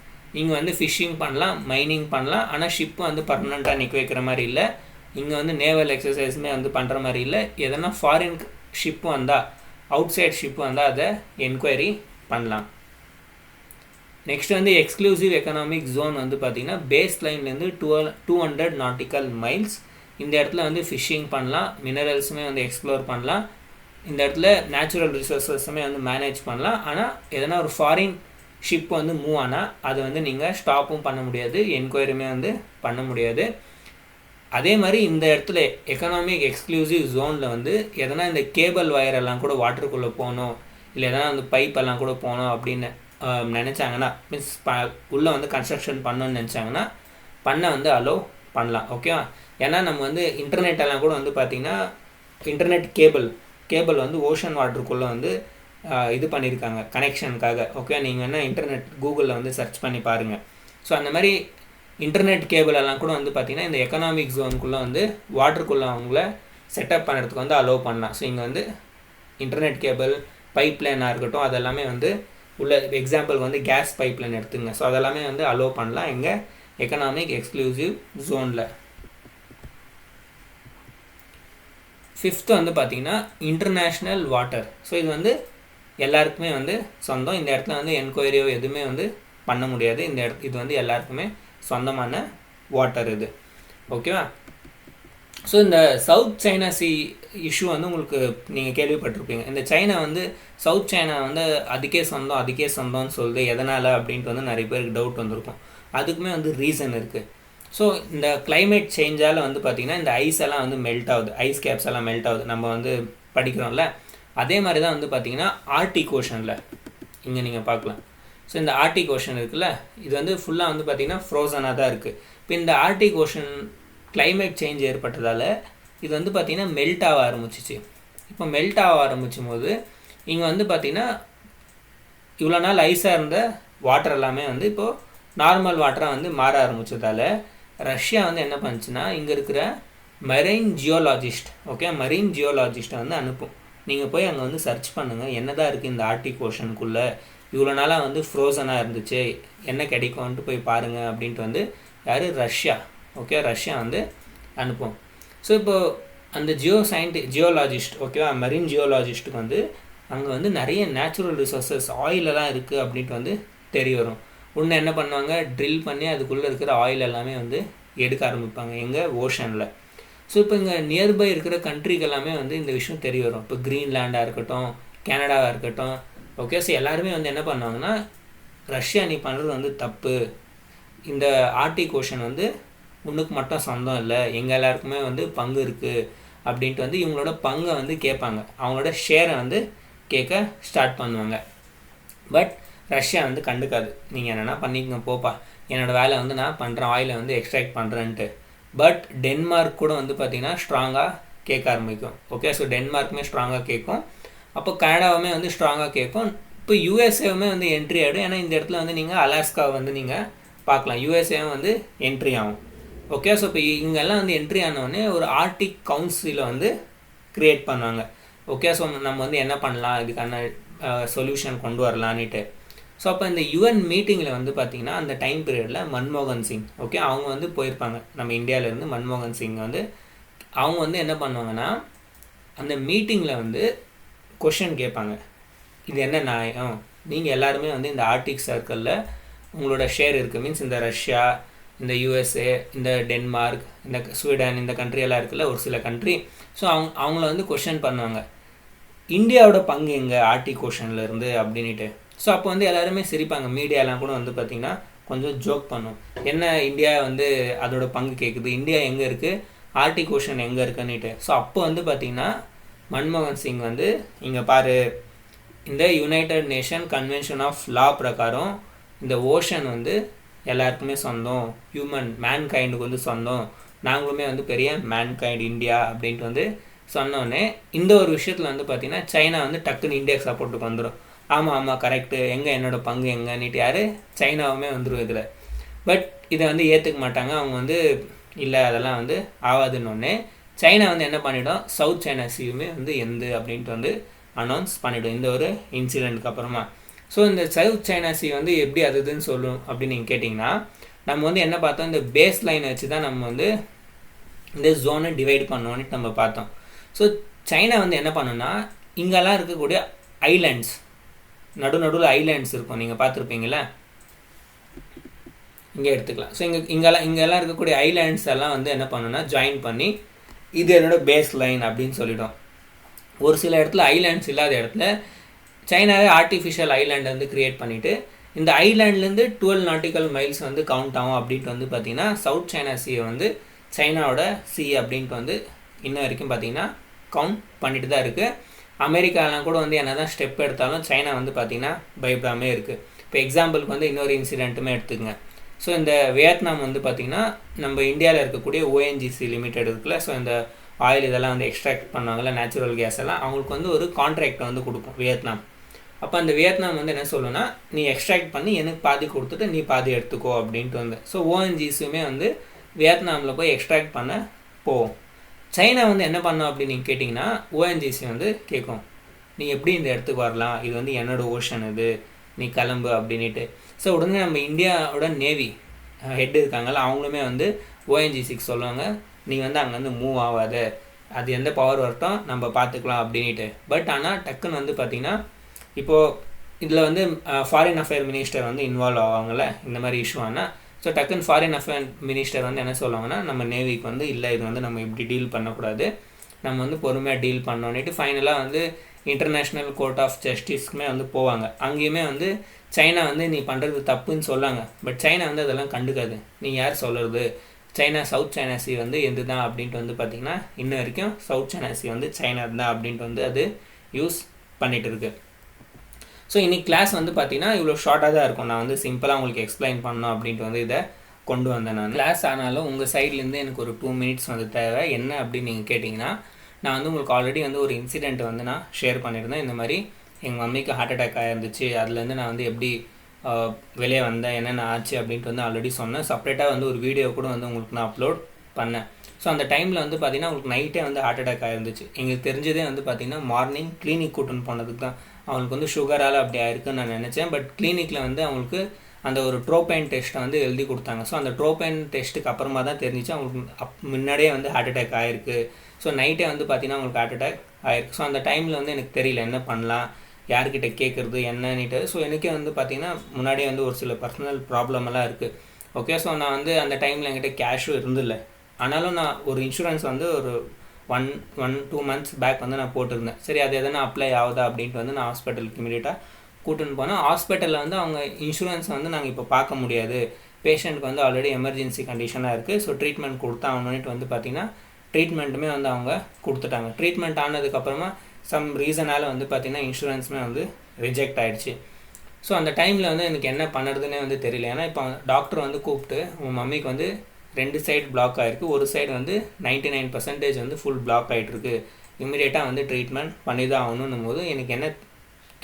இங்கே வந்து ஃபிஷ்ஷிங் பண்ணலாம், மைனிங் பண்ணலாம். ஆனால் ஷிப்பு வந்து பர்மனெண்ட்டாக நிற்க வைக்கிற மாதிரி இல்லை. இங்கே வந்து நேவல் எக்ஸசைஸுமே வந்து பண்ணுற மாதிரி இல்லை. எதனா ஃபாரின் ஷிப்பு வந்தால், அவுட் சைட் ஷிப்பு வந்தால் அதை என்கொயரி பண்ணலாம். நெக்ஸ்ட் வந்து எக்ஸ்க்ளூசிவ் எக்கனாமிக் ஜோன் வந்து பார்த்திங்கன்னா பேஸ் லைன்லேருந்து 200 நாட்டிக்கல் மைல்ஸ். இந்த இடத்துல வந்து ஃபிஷ்ஷிங் பண்ணலாம், மினரல்ஸுமே வந்து எக்ஸ்ப்ளோர் பண்ணலாம். இந்த இடத்துல நேச்சுரல் ரிசோர்ஸஸுமே வந்து மேனேஜ் பண்ணலாம். ஆனால் எதனா ஒரு ஃபாரின் ஷிப் வந்து மூவ் ஆனால் அதை வந்து நீங்கள் ஸ்டாப்பும் பண்ண முடியாது, என்கொயரியுமே வந்து பண்ண முடியாது. அதே மாதிரி இந்த இடத்துல எக்கனாமிக் எக்ஸ்க்ளூசிவ் ஜோனில் வந்து எதனா இந்த கேபிள் வயரெல்லாம் கூட வாட்டருக்குள்ளே போகணும், இல்லை எதனா வந்து பைப்பெல்லாம் கூட போகணும் அப்படின்னு நினச்சாங்கன்னா, மீன்ஸ் உள்ளே வந்து கன்ஸ்ட்ரக்ஷன் பண்ணணும்னு நினச்சாங்கன்னா பண்ண வந்து அலோவ் பண்ணலாம். ஓகேவா? ஏன்னா நம்ம வந்து இன்டர்நெட்டெல்லாம் கூட வந்து பார்த்திங்கன்னா இன்டர்நெட் கேபிள் வந்து ஓஷன் வாட்டருக்குள்ளே வந்து இது பண்ணியிருக்காங்க கனெக்ஷனுக்காக. ஓகே, நீங்கள் என்ன இன்டர்நெட் கூகுளில் வந்து சர்ச் பண்ணி பாருங்கள். ஸோ அந்த மாதிரி இன்டர்நெட் கேபிள் எல்லாம் கூட வந்து பார்த்திங்கன்னா இந்த எக்கனாமிக் ஜோனுக்குள்ளே வந்து வாட்டருக்குள்ளே அவங்கள செட்டப் பண்ணுறதுக்கு வந்து அலோவ் பண்ணலாம். ஸோ இங்கே வந்து இன்டர்நெட் கேபிள், பைப் லைனாக இருக்கட்டும், அதெல்லாமே வந்து உள்ள எக்ஸாம்பிள் வந்து கேஸ் பைப் லைன் எடுத்துங்க. ஸோ அதெல்லாமே வந்து அலோவ் பண்ணலாம் எங்கள் எக்கனாமிக் எக்ஸ்க்ளூசிவ் ஜோனில். ஃபிஃப்த்து வந்து பார்த்திங்கன்னா இன்டர்நேஷ்னல் வாட்டர். ஸோ இது வந்து எல்லாருக்குமே வந்து சொந்தம். இந்த இடத்துல வந்து என்கொயரியோ எதுவுமே வந்து பண்ண முடியாது. இது வந்து எல்லாருக்குமே சொந்தமான வாட்டர் இது. ஓகேவா? ஸோ இந்த சவுத் சைனா சி இஷ்யூ வந்து உங்களுக்கு நீங்கள் கேள்விப்பட்டிருப்பீங்க. இந்த சைனா வந்து சவுத் சைனா வந்து அதுக்கே சொந்தம்னு சொல்லுது. எதனால் அப்படின்ட்டு வந்து நிறைய பேருக்கு டவுட் வந்திருக்கும். அதுக்குமே வந்து ரீசன் இருக்குது. ஸோ இந்த கிளைமேட் சேஞ்சால் வந்து பார்த்திங்கன்னா இந்த ஐஸ் எல்லாம் வந்து மெல்ட் ஆகுது, ஐஸ் கேப்ஸ் எல்லாம் மெல்ட் ஆகுது, நம்ம வந்து படிக்கிறோம்ல. அதே மாதிரி தான் வந்து பார்த்திங்கன்னா ஆர்டிக் ஓஷனில் இங்கே நீங்கள் பார்க்கலாம். ஸோ இந்த ஆர்டிக் ஓஷன் இருக்குல்ல, இது வந்து ஃபுல்லாக வந்து பார்த்திங்கன்னா ஃப்ரோசனாக தான் இருக்குது. இப்போ இந்த ஆர்டிக் ஓஷன் கிளைமேட் சேஞ்ச் ஏற்பட்டதால் இது வந்து பார்த்திங்கன்னா மெல்ட் ஆக ஆரம்பிச்சிச்சு. இப்போ மெல்ட் ஆக ஆரம்பிச்சும் போது இங்கே வந்து பார்த்திங்கன்னா இவ்வளோ நாள் ஐஸாக இருந்த வாட்டர் எல்லாமே வந்து இப்போது நார்மல் வாட்டராக வந்து மாற ஆரம்பித்ததால் ரஷ்யா வந்து என்ன பண்ணுச்சுன்னா இங்கே இருக்கிற மரைன் ஜியோலாஜிஸ்ட்டை வந்து அனுப்பும். நீங்கள் போய் அங்கே வந்து சர்ச் பண்ணுங்கள், என்ன தான் இருக்குது இந்த ஆர்டிக் ஓஷனுக்குள்ளே, இவ்வளோ நாளாக வந்து ஃப்ரோசனாக இருந்துச்சு, என்ன கிடைக்கும்ன்ட்டு போய் பாருங்கள் அப்படின்ட்டு வந்து யார், ரஷ்யா வந்து அனுப்பும். ஸோ இப்போது அந்த ஜியோலாஜிஸ்ட் ஓகேவா, மரீன் ஜியோலாஜிஸ்ட்டுக்கு வந்து அங்கே வந்து நிறைய நேச்சுரல் ரிசோர்ஸஸ் ஆயிலெல்லாம் இருக்குது அப்படின்ட்டு வந்து தெரிய வரும். ஒன்று என்ன பண்ணுவாங்க, ட்ரில் பண்ணி அதுக்குள்ளே இருக்கிற ஆயில் எல்லாமே வந்து எடுக்க ஆரம்பிப்பாங்க எங்கள் ஓஷனில். ஸோ இப்போ இங்கே நியர்பை இருக்கிற கண்ட்ரிக்கு எல்லாமே வந்து இந்த விஷயம் தெரிய வரும். இப்போ கிரீன்லாண்டாக இருக்கட்டும், கனடாவாக இருக்கட்டும், ஓகே. ஸோ எல்லாருமே வந்து என்ன பண்ணுவாங்கன்னா, ரஷ்யா நீ பண்ணுறது வந்து தப்பு, இந்த ஆர்டிக் ஓஷன் வந்து உனக்கு மட்டும் சொந்தம் இல்லை, எங்கள் எல்லாருக்குமே வந்து பங்கு இருக்குது அப்படின்ட்டு வந்து இவங்களோட பங்கை வந்து கேட்பாங்க, அவங்களோட ஷேரை வந்து கேட்க ஸ்டார்ட் பண்ணுவாங்க. பட் ரஷ்யா வந்து கண்டுக்காது, நீங்கள் என்னென்னா பண்ணிக்கங்க போப்பா, என்னோடய வேலை வந்து நான் பண்ணுறேன், ஆயிலை வந்து எக்ஸ்ட்ராக்ட் பண்ணுறேன்ட்டு. பட் டென்மார்க் கூட வந்து பார்த்திங்கன்னா ஸ்ட்ராங்காக கேட்க ஆரம்பிக்கும். ஓகே. ஸோ டென்மார்க்குமே ஸ்ட்ராங்காக கேட்கும், அப்போ கனடாவுமே வந்து ஸ்ட்ராங்காக கேட்கும். இப்போ யூஎஸ்ஏவுமே வந்து என்ட்ரி ஆகிடும். ஏன்னா இந்த இடத்துல வந்து நீங்கள் அலாஸ்காவை வந்து நீங்கள் பார்க்கலாம், யூஎஸ்ஏவும் வந்து என்ட்ரி ஆகும். ஓகே. ஸோ இப்போ இங்கெல்லாம் வந்து என்ட்ரி ஆனவுடனே ஒரு ஆர்டிக் கவுன்சிலை வந்து க்ரியேட் பண்ணுவாங்க. ஓகே. ஸோ நம்ம வந்து என்ன பண்ணலாம், இதுக்கான சொல்யூஷன் கொண்டு வரலான்னுட்டு. ஸோ அப்போ இந்த யுஎன் மீட்டிங்கில் வந்து பார்த்திங்கன்னா அந்த டைம் பீரியடில் மன்மோகன் சிங், ஓகே, அவங்க வந்து போயிருப்பாங்க நம்ம இந்தியாவிலேருந்து. மன்மோகன் சிங் வந்து அவங்க வந்து என்ன பண்ணுவாங்கன்னா, அந்த மீட்டிங்கில் வந்து கொஷின் கேட்பாங்க, இது என்ன நியாயம், நீங்கள் எல்லாருமே வந்து இந்த ஆர்டிக் சர்க்கிளில் உங்களோட ஷேர் இருக்குது, மீன்ஸ் இந்த ரஷ்யா, இந்த யூஎஸ்ஏ, இந்த டென்மார்க், இந்த ஸ்வீடன், இந்த கண்ட்ரி எல்லாம் இருக்குல்ல, ஒரு சில கண்ட்ரி. ஸோ அவங்கள வந்து கொஷின் பண்ணுவாங்க, இந்தியாவோட பங்கு எங்கே ஆர்டிக் ஓஷனில் இருந்து அப்படின்ட்டு. ஸோ அப்போ வந்து எல்லாருமே சிரிப்பாங்க, மீடியாலாம் கூட வந்து பார்த்திங்கன்னா கொஞ்சம் ஜோக் பண்ணும், என்ன இந்தியா வந்து அதோட பங்கு கேட்குது, இந்தியா எங்கே இருக்குது, ஆர்டிக் ஓஷன் எங்கே இருக்குன்னுட்டு. ஸோ அப்போ வந்து பார்த்திங்கன்னா மன்மோகன் சிங் வந்து, இங்கே பாரு, இந்த united nation convention of law பிரகாரம் இந்த ஓஷன் வந்து எல்லாருக்குமே சொந்தம், மேன் கைண்டுக்கு வந்து சொந்தம், நாங்களுமே வந்து பெரிய மேன் கைண்ட் இந்தியா அப்படின்ட்டு வந்து சொன்னோடனே இந்த ஒரு விஷயத்தில் வந்து பார்த்திங்கன்னா சைனா வந்து டக்குன்னு இந்தியாவுக்கு சப்போர்ட்டுக்கு வந்துடும். ஆமாம் கரெக்டு, எங்கே என்னோட பங்கு எங்கன்னுட்டு யார், சைனாவுமே வந்துடும் இதில். பட் இதை வந்து ஏற்றுக்க மாட்டாங்க, அவங்க வந்து இல்லை அதெல்லாம் வந்து ஆகாதுன்னொடனே சைனா வந்து என்ன பண்ணிவிடும், சவுத் சைனா சீயுமே வந்து எந்து அப்படின்ட்டு வந்து அனௌன்ஸ் பண்ணிவிடும் இந்த ஒரு இன்சிடெண்ட்டுக்கு அப்புறமா. ஸோ இந்த சவுத் சைனா சீ வந்து எப்படி அதுன்னு சொல்லும் அப்படின்னு நீங்கள் கேட்டிங்கன்னா, நம்ம வந்து என்ன பார்த்தோம், இந்த பேஸ் லைனை வச்சு தான் நம்ம வந்து இந்த ஜோனை டிவைட் பண்ணோன்னு நம்ம பார்த்தோம். ஸோ சைனா வந்து என்ன பண்ணுன்னா, இங்கெல்லாம் இருக்கக்கூடிய ஐலாண்ட்ஸ், நடுவில் ஐலாண்ட்ஸ் இருக்கும், நீங்கள் பார்த்துருப்பீங்களா, இங்கே எடுத்துக்கலாம். ஸோ இங்கெல்லாம் இருக்கக்கூடிய ஐலாண்ட்ஸ் எல்லாம் வந்து என்ன பண்ணுன்னா ஜாயின் பண்ணி இது என்னோட பேஸ் லைன் அப்படின்னு சொல்லிட்டோம். ஒரு சில இடத்துல ஐலாண்ட்ஸ் இல்லாத இடத்துல சைனாவே ஆர்டிஃபிஷியல் ஐலாண்ட் வந்து க்ரியேட் பண்ணிவிட்டு இந்த ஐலாண்ட்லேருந்து 12 நாட்டிக்கல் மைல்ஸ் வந்து கவுண்ட் ஆகும் அப்படின்ட்டு வந்து பார்த்திங்கன்னா சவுத் சைனா சீயை வந்து சைனாவோட சி அப்படின்ட்டு வந்து இன்ன வரைக்கும் பார்த்திங்கன்னா கவுண்ட் பண்ணிட்டு தான் இருக்குது. அமெரிக்காலாம் கூட வந்து என்ன தான் ஸ்டெப் எடுத்தாலும் சைனா வந்து பார்த்திங்கன்னா பயப்படாமே இருக்குது. இப்போ எக்ஸாம்பிளுக்கு வந்து இன்னொரு இன்சிடெண்ட்டுமே எடுத்துக்கங்க. ஸோ இந்த வியட்நாம் வந்து பார்த்திங்கன்னா நம்ம இந்தியாவில் இருக்கக்கூடிய ஓஎன்ஜிசி லிமிடெட் இருக்குல்ல, ஸோ இந்த ஆயில் இதெல்லாம் வந்து எக்ஸ்ட்ராக்ட் பண்ணுவாங்கள்ல, நேச்சுரல் கேஸ் எல்லாம், அவங்களுக்கு வந்து ஒரு கான்ட்ராக்டை வந்து கொடுக்கும் வியட்நாம். அப்போ அந்த வியட்நாம் வந்து என்ன சொல்லுன்னா, நீ எக்ஸ்ட்ராக்ட் பண்ணி எனக்கு பாதி கொடுத்துட்டு நீ பாதி எடுத்துக்கோ அப்படின்ட்டு வந்து. ஸோ ஓஎன்ஜிசியுமே வந்து வியட்நாமில் போய் எக்ஸ்ட்ராக்ட் பண்ண போகும். சைனா வந்து என்ன பண்ணோம் அப்படின்னு நீங்கள் கேட்டிங்கன்னா, ஓஎன்ஜிசி வந்து கேட்கும், நீ எப்படி இந்த இடத்துக்கு வரலாம், இது வந்து என்னோடய ஓஷன், இது நீ கிளம்பு அப்படின்ட்டு. ஸோ உடனே நம்ம இந்தியாவோட நேவி ஹெட் இருக்காங்கல்ல, அவங்களுமே வந்து ஓஎன்ஜிசிக்கு சொல்லுவாங்க, நீ வந்து அங்கேருந்து மூவ் ஆகாத, அது எந்த பவர் வரட்டும் நம்ம பார்த்துக்கலாம் அப்படின்ட்டு. பட் ஆனால் டக்குன்னு வந்து பார்த்திங்கன்னா இப்போது இதில் வந்து ஃபாரின் அஃபேர் மினிஸ்டர் வந்து இன்வால்வ் ஆவாங்கள்ல இந்த மாதிரி இஷ்யூ ஆனால். ஸோ டக்குன்னு ஃபாரின் அஃபேர் மினிஸ்டர் வந்து என்ன சொல்லுவாங்கன்னா, நம்ம நேவிக்கு வந்து இல்லை இது வந்து நம்ம இப்படி டீல் பண்ணக்கூடாது, நம்ம வந்து பொறுமையாக டீல் பண்ணோன்னுட்டு ஃபைனலாக வந்து இன்டர்நேஷ்னல் கோர்ட் ஆஃப் ஜஸ்டிஸ்க்குமே வந்து போவாங்க. அங்கேயுமே வந்து சைனா வந்து நீ பண்ணுறது தப்புன்னு சொல்லாங்க. பட் சைனா வந்து அதெல்லாம் கண்டுக்காது, நீ யார் சொல்கிறது, சைனா சவுத் சைனா சி வந்து எது தான் அப்படின்ட்டு வந்து பார்த்திங்கன்னா இன்ன வரைக்கும் சவுத் சைனா சி வந்து சைனா தான் அப்படின்ட்டு வந்து அது யூஸ் பண்ணிகிட்டு இருக்கு. ஸோ இன்றைக்கி கிளாஸ் வந்து பார்த்திங்கன்னா இவ்வளோ ஷார்ட்டாக தான் இருக்கும். நான் வந்து சிம்பிளாக உங்களுக்கு எக்ஸ்பிளைன் பண்ணணும் அப்படின்ட்டு வந்து இதை கொண்டு வந்தேன் நான். கிளாஸ் ஆனாலும் உங்கள் சைட்லேருந்து எனக்கு ஒரு 2 மினிட்ஸ் வந்து தேவை. என்ன அப்படின்னு நீங்கள் கேட்டிங்கன்னா, நான் வந்து உங்களுக்கு ஆல்ரெடி வந்து ஒரு இன்சிடெண்ட் வந்து நான் ஷேர் பண்ணியிருந்தேன். இந்த மாதிரி எங்கள் மம்மிக்கு ஹார்ட் அட்டாக் ஆகிருந்துச்சு, அதுலேருந்து நான் வந்து எப்படி வெளியே வந்தேன், என்னென்ன ஆச்சு அப்படின்ட்டு வந்து ஆல்ரெடி சொன்னேன். செப்பரேட்டாக வந்து ஒரு வீடியோ கூட வந்து உங்களுக்கு நான் அப்லோட் பண்ணேன். ஸோ அந்த டைமில் வந்து பார்த்திங்கன்னா உங்களுக்கு நைட்டே வந்து ஹார்ட் அட்டாக் ஆகிருந்துச்சு. எங்களுக்கு தெரிஞ்சதே வந்து பார்த்திங்கன்னா மார்னிங் கிளினிக் கூட்டுன்னு போனதுக்கு தான். அவங்களுக்கு வந்து சுகரால் அப்படி ஆயிருக்குன்னு நான் நினச்சேன். பட் கிளினிக்கில் வந்து அவங்களுக்கு அந்த ஒரு ட்ரோபைன் டெஸ்ட்டை வந்து எழுதி கொடுத்தாங்க. ஸோ அந்த ட்ரோபைன் டெஸ்ட்டுக்கு அப்புறமா தான் தெரிஞ்சிச்சு அவங்களுக்கு முன்னாடியே வந்து ஹார்ட் அட்டாக் ஆகிருக்கு. ஸோ நைட்டே வந்து பார்த்திங்கன்னா அவங்களுக்கு ஹார்ட் அட்டாக் ஆகிருக்கு. ஸோ அந்த டைமில் வந்து எனக்கு தெரியல என்ன பண்ணலாம், யார்கிட்ட கேட்குறது என்னன்னுட்டு. ஸோ எனக்கே வந்து பார்த்திங்கன்னா முன்னாடியே வந்து ஒரு சில பர்சனல் ப்ராப்ளம் எல்லாம் இருக்குது. ஓகே. ஸோ நான் வந்து அந்த டைமில் என்கிட்ட கேஷும் இருந்தில்லை. ஆனாலும் நான் ஒரு இன்சூரன்ஸ் வந்து ஒரு 1-2 மந்த்ஸ் பேக் வந்து நான் போட்டிருந்தேன். சரி அது எதனா அப்ளை ஆகுதா அப்படின்ட்டு வந்து நான் ஹாஸ்பிட்டலுக்கு இமீடியட்டாக கூட்டின்னு போனால் ஹாஸ்பிட்டலில் வந்து அவங்க இன்சூரன்ஸ் வந்து நாங்கள் இப்போ பார்க்க முடியாது, பேஷண்ட்க்கு வந்து ஆல்ரெடி எமர்ஜென்சி கண்டிஷனாக இருக்குது, ஸோ ட்ரீட்மெண்ட் கொடுத்தா அவங்கன்ட்டு வந்து பார்த்திங்கன்னா ட்ரீட்மெண்ட்டுமே வந்து அவங்க கொடுத்துட்டாங்க. ட்ரீட்மெண்ட் ஆனதுக்கப்புறமா சம் ரீசனால் வந்து பார்த்திங்கன்னா இன்சூரன்ஸுமே வந்து ரிஜெக்ட் ஆகிடுச்சு. ஸோ அந்த டைமில் வந்து எனக்கு என்ன பண்ணுறதுனே வந்து தெரியல. ஏன்னா இப்போ டாக்டர் வந்து கூப்பிட்டு உங்கள் மம்மிக்கு வந்து 2 சைடு பிளாக் ஆகிருக்கு, ஒரு சைடு வந்து 99% வந்து ஃபுல் பிளாக் ஆகிட்டுருக்கு, இமீடியட்டாக வந்து ட்ரீட்மெண்ட் பண்ணி தான் ஆகணுன்னும் போது எனக்கு என்ன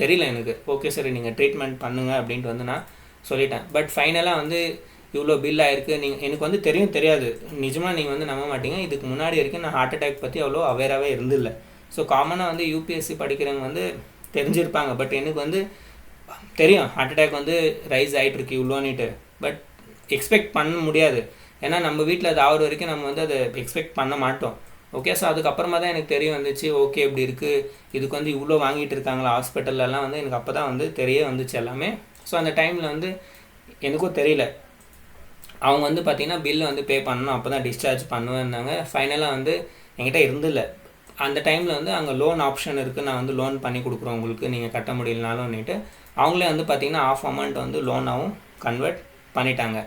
தெரியல. எனக்கு ஓகே சரி நீங்கள் ட்ரீட்மெண்ட் பண்ணுங்கள் அப்படின்ட்டு வந்து நான் சொல்லிட்டேன். பட் ஃபைனலாக வந்து இவ்வளோ பில் ஆகிருக்கு. எனக்கு வந்து தெரியாது நிஜமாக, நீங்கள் வந்து நம்ப மாட்டீங்க, இதுக்கு முன்னாடி வரைக்கும் நான் ஹார்ட் அட்டாக் பற்றி அவ்வளோ அவேராகவே இருந்தில்லை. ஸோ காமனாக வந்து யூபிஎஸ்சி படிக்கிறவங்க வந்து தெரிஞ்சிருப்பாங்க, பட் எனக்கு வந்து தெரியும் ஹார்ட் அட்டாக் வந்து ரைஸ் ஆகிட்டுருக்கு இவ்வளோன்னுட்டு, பட் எக்ஸ்பெக்ட் பண்ண முடியாது. ஏன்னா நம்ம வீட்டில் அது ஆகிற வரைக்கும் நம்ம வந்து அதை எக்ஸ்பெக்ட் பண்ண மாட்டோம். ஓகே, ஸோ அதுக்கப்புறமா தான் எனக்கு தெரிய வந்துச்சு, ஓகே இப்படி இருக்குது, இதுக்கு வந்து இவ்வளோ வாங்கிட்டு இருக்காங்களா ஹாஸ்பிட்டல்லாம் வந்து எனக்கு அப்போ தான் வந்து தெரிய வந்துச்சு எல்லாமே. ஸோ அந்த டைமில் வந்து எனக்கும் தெரியல. அவங்க வந்து பார்த்திங்கன்னா பில்லு வந்து பே பண்ணணும், அப்போ தான் டிஸ்சார்ஜ் பண்ணுவேன்னாங்க. ஃபைனலாக வந்து என்கிட்ட இருந்தில்லை. அந்த டைமில் வந்து அங்கே லோன் ஆப்ஷன் இருக்குது, நான் வந்து லோன் பண்ணி கொடுக்குறோம் உங்களுக்கு, நீங்கள் கட்ட முடியலனாலும்னுட்டு அவங்களே வந்து பார்த்திங்கன்னா ஆஃப் அமௌண்ட் வந்து லோனாகவும் கன்வெர்ட் பண்ணிட்டாங்க.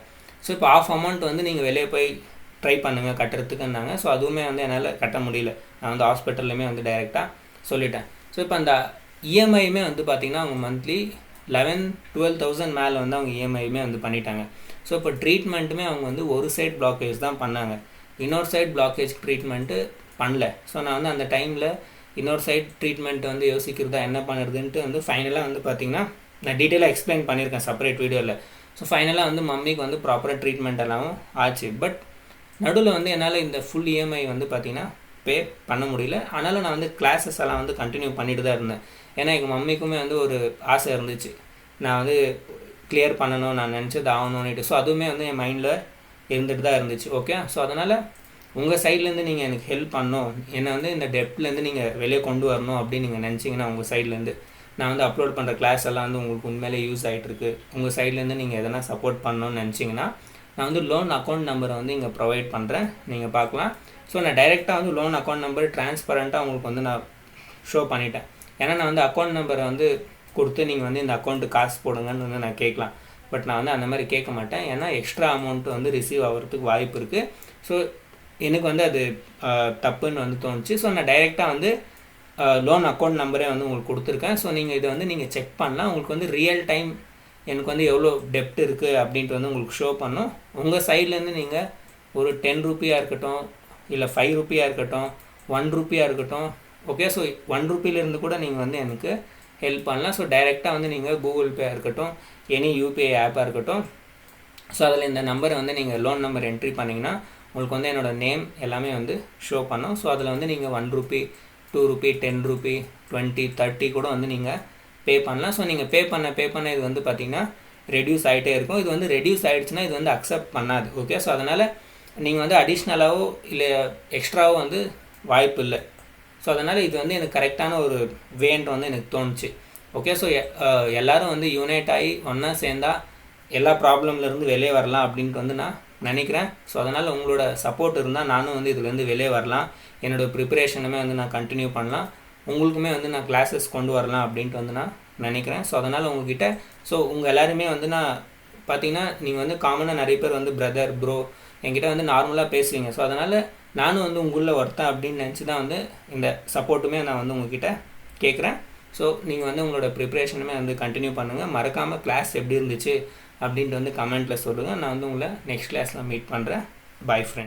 ஸோ இப்போ ஆஃப் அமௌண்ட் வந்து நீங்கள் வெளியே போய் ட்ரை பண்ணுங்கள் கட்டுறதுக்குன்னாங்க. ஸோ அதுவுமே வந்து என்னால் கட்ட முடியல. நான் வந்து ஹாஸ்பிட்டல்லையுமே வந்து டைரெக்டாக சொல்லிட்டேன். ஸோ இப்போ அந்த இஎம்ஐயுமே வந்து பார்த்திங்கன்னா அவங்க மந்த்லி 11-12,000 மேலே வந்து அவங்க இஎம்ஐயுமே வந்து பண்ணிட்டாங்க. ஸோ இப்போ ட்ரீட்மெண்ட்டுமே அவங்க வந்து ஒரு சைட் பிளாக்கேஜ் தான் பண்ணாங்க, இன்னொரு சைட் பிளாக்கேஜ் ட்ரீட்மெண்ட்டு பண்ணல. ஸோ நான் வந்து அந்த டைமில் இன்னொரு சைட் ட்ரீட்மெண்ட் வந்து யோசிக்கிறதா என்ன பண்ணுறதுன்ட்டு வந்து ஃபைனலாக வந்து பார்த்திங்கன்னா நான் டீட்டெயிலாக எக்ஸ்பிளைன் பண்ணியிருக்கேன் செப்பரேட் வீடியோவில். ஸோ ஃபைனலாக வந்து மம்மிக்கு வந்து ப்ராப்பராக ட்ரீட்மெண்ட் எல்லாம் ஆச்சு. பட் நடுவில் வந்து என்னால் இந்த ஃபுல் இஎம்ஐ வந்து பார்த்திங்கன்னா பே பண்ண முடியல. அதனால் நான் வந்து கிளாஸஸ் எல்லாம் வந்து கண்டினியூ பண்ணிட்டு தான் இருந்தேன். ஏன்னா எங்கள் மம்மிக்குமே வந்து ஒரு ஆசை இருந்துச்சு, நான் வந்து கிளியர் பண்ணணும், நான் நினச்சது ஆகணும்னுட்டு. ஸோ அதுவுமே வந்து என் மைண்டில் இருந்துட்டு தான் இருந்துச்சு. ஓகே, ஸோ அதனால் உங்கள் சைட்லேருந்து நீங்கள் எனக்கு ஹெல்ப் பண்ணணும், என்னை வந்து இந்த டெப்ட்லேருந்து நீங்கள் வெளியே கொண்டு வரணும் அப்படின்னு நீங்கள் நினச்சிங்கன்னா உங்கள் சைட்லேருந்து நான் வந்து அப்லோட் பண்ணுற கிளாஸ் எல்லாம் வந்து உங்களுக்கு உண்மையிலே யூஸ் ஆகிட்டுருக்கு, உங்கள் சைட்லேருந்து நீங்கள் எதனா சப்போர்ட் பண்ணணும்னு நினச்சிங்கன்னா நான் வந்து லோன் அக்கௌண்ட் நம்பரை வந்து இங்கே ப்ரொவைட் பண்ணுறேன், நீங்கள் பார்க்கலாம். ஸோ நான் டைரெக்டாக வந்து லோன் அக்கௌண்ட் நம்பர் ட்ரான்ஸ்பரண்ட்டாக உங்களுக்கு வந்து நான் ஷோ பண்ணிட்டேன். ஏன்னா நான் வந்து அக்கௌண்ட் நம்பரை வந்து கொடுத்து நீங்கள் வந்து இந்த அக்கௌண்ட்டு காசு போடுங்கன்னு வந்து நான் கேட்கலாம். பட் நான் வந்து அந்த மாதிரி கேட்க மாட்டேன், ஏன்னா எக்ஸ்ட்ரா அமௌண்ட்டு வந்து ரிசீவ் ஆகிறதுக்கு வாய்ப்பு இருக்குது. ஸோ எனக்கு வந்து அது தப்புன்னு வந்து தோணுச்சு. ஸோ நான் டைரெக்டாக வந்து லோன் அக்கௌண்ட் நம்பரே வந்து உங்களுக்கு கொடுத்துருக்கேன். ஸோ நீங்கள் இதை வந்து நீங்கள் செக் பண்ணலாம். உங்களுக்கு வந்து ரியல் டைம் எனக்கு வந்து எவ்வளோ டெப்ட் இருக்குது அப்படின்ட்டு வந்து உங்களுக்கு ஷோ பண்ணும். உங்கள் சைட்லேருந்து நீங்கள் ஒரு 10 ரூபியாக இருக்கட்டும், இல்லை 5 ரூபியாக இருக்கட்டும், 1 ரூபியாக இருக்கட்டும், ஓகே. ஸோ 1 ரூபியிலேருந்து கூட நீங்கள் வந்து எனக்கு ஹெல்ப் பண்ணலாம். ஸோ டைரெக்டாக வந்து நீங்கள் கூகுள் பே இருக்கட்டும், எனி யூபிஐ ஆப்பாக இருக்கட்டும், ஸோ அதில் இந்த நம்பரை வந்து நீங்கள் லோன் நம்பர் என்ட்ரி பண்ணிங்கன்னா உங்களுக்கு வந்து என்னோடய நேம் எல்லாமே வந்து ஷோ பண்ணோம். ஸோ அதில் வந்து நீங்கள் 1 ரூபி, 2 ரூபி, 10 ரூபி, 20, 30 கூட வந்து நீங்கள் பே பண்ணலாம். ஸோ நீங்கள் பே பண்ண இது வந்து பார்த்திங்கன்னா ரெடியூஸ் ஆகிட்டே இருக்கும். இது வந்து ரெடியூஸ் ஆகிடுச்சுன்னா இது வந்து அக்செப்ட் பண்ணாது. ஓகே, ஸோ அதனால் நீங்கள் வந்து அடிஷ்னலாகவோ இல்லை எக்ஸ்ட்ராவோ வந்து வாய்ப்பு இல்லை. ஸோ அதனால் இது வந்து எனக்கு கரெக்டான ஒரு வேன்ட்டு வந்து எனக்கு தோணுச்சு. ஓகே, ஸோ எல்லோரும் வந்து யூனைட் ஆகி ஒன்றா சேர்ந்தால் எல்லா ப்ராப்ளம்லேருந்து வெளியே வரலாம் அப்படின்ட்டு வந்து நான் நினைக்கிறேன். ஸோ அதனால் உங்களோட சப்போர்ட் இருந்தால் நானும் வந்து இதுலேருந்து வெளியே வரலாம், என்னோடய ப்ரிப்பரேஷனுமே வந்து நான் கண்டினியூ பண்ணலாம், உங்களுக்குமே வந்து நான் கிளாஸஸ் கொண்டு வரலாம் அப்படின்ட்டு வந்து நான் நினைக்கிறேன். ஸோ அதனால் உங்கள்கிட்ட உங்கள் எல்லாருமே வந்து நான் பார்த்தீங்கன்னா நீங்கள் வந்து காமனாக நிறைய பேர் வந்து பிரதர் ப்ரோ என்கிட்ட வந்து நார்மலாக பேசுவீங்க. ஸோ அதனால் நானும் வந்து உங்களில் ஒருத்தன் அப்படின்னு நினச்சி தான் வந்து இந்த சப்போர்ட்டுமே நான் வந்து உங்கள்கிட்ட கேட்குறேன். ஸோ நீங்கள் வந்து உங்களோட ப்ரிப்பரேஷனுமே வந்து கண்டினியூ பண்ணுங்கள். மறக்காமல் கிளாஸ் எப்படி இருந்துச்சு அப்படின்ட்டு வந்து கமெண்ட்டில் சொல்லுங்கள். நான் வந்து உங்களை நெக்ஸ்ட் கிளாஸில் மீட் பண்ணுறேன். By friend.